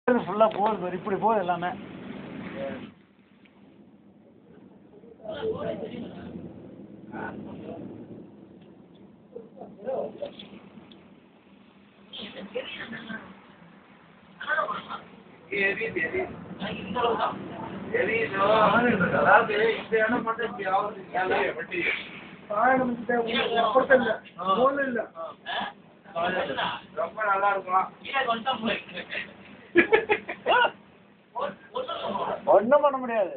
ஃபுல்லா போகுது பாரு, இப்படி போகுது எல்லாமே. ரொம்ப நல்லா இருக்கும். ஒண்ணும் பண்ண முடியாது.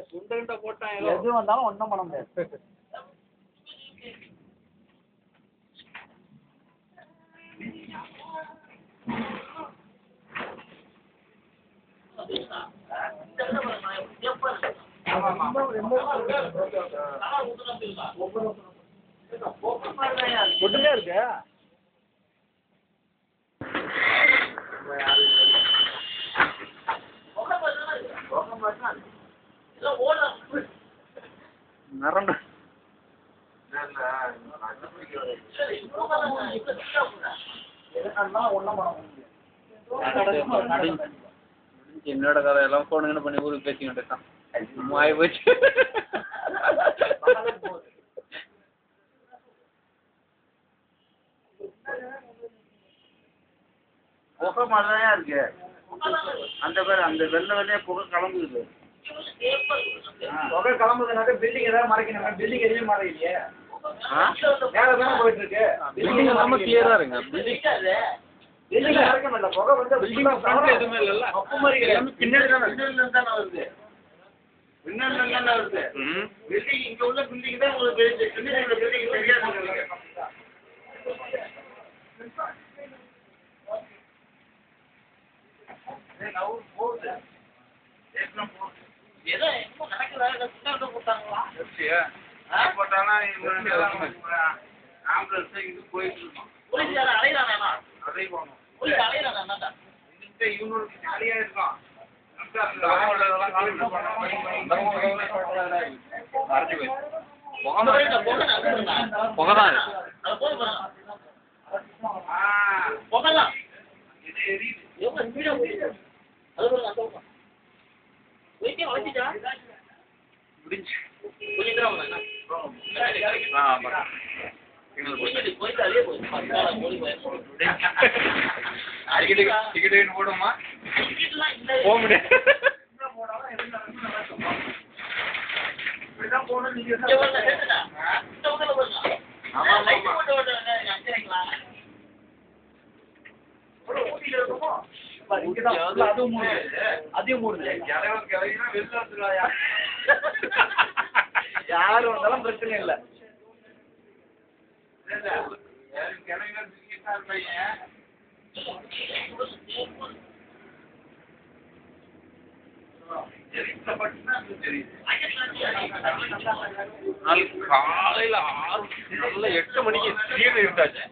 போட்டாங்க எது வந்தாலும் ஒண்ணும் பண்ண முடியாது. ஒட்டுமே இருக்கு. நரம்பு என்னோட கதை எல்லாம் போனுங்கன்னு பண்ணி ஊருக்கு பேசிக்கிட்டு இருக்கான். ஆகி போச்சு. புகை மாதிரிதான் இருக்கு. அந்த பேர் அந்த வெள்ளை வெள்ளையா புகை கிளம்புது. புகை கிளம்புதுனாக்க பில்டிங் ஏதாவது மறைக்கணும். பில்டிங் எதுவுமே மறைக்கலையே. வேற தானே போயிட்டு இருக்கு. பில்டிங் எல்லாமே கிளியரா இருங்க. பில்டிங் மறைக்க மாட்டேன். புகை வந்து பில்டிங் ஃப்ரண்ட் எதுவுமே இல்ல. அப்ப மாதிரி எல்லாமே பின்னாடி தானே வருது. பின்னாடி தானே வருது. பில்டிங் இங்க உள்ள பில்டிங் தான் உங்களுக்கு தெரியுது. பின்னாடி உள்ள பில்டிங் தெரியாது. டிக்கெட் போடுமா போக முடியாது. யாரு வந்தாலும் பிரச்சனை இல்லை. காலையில 6 8 மணிக்கு திடீர்னு இருக்காச்சு.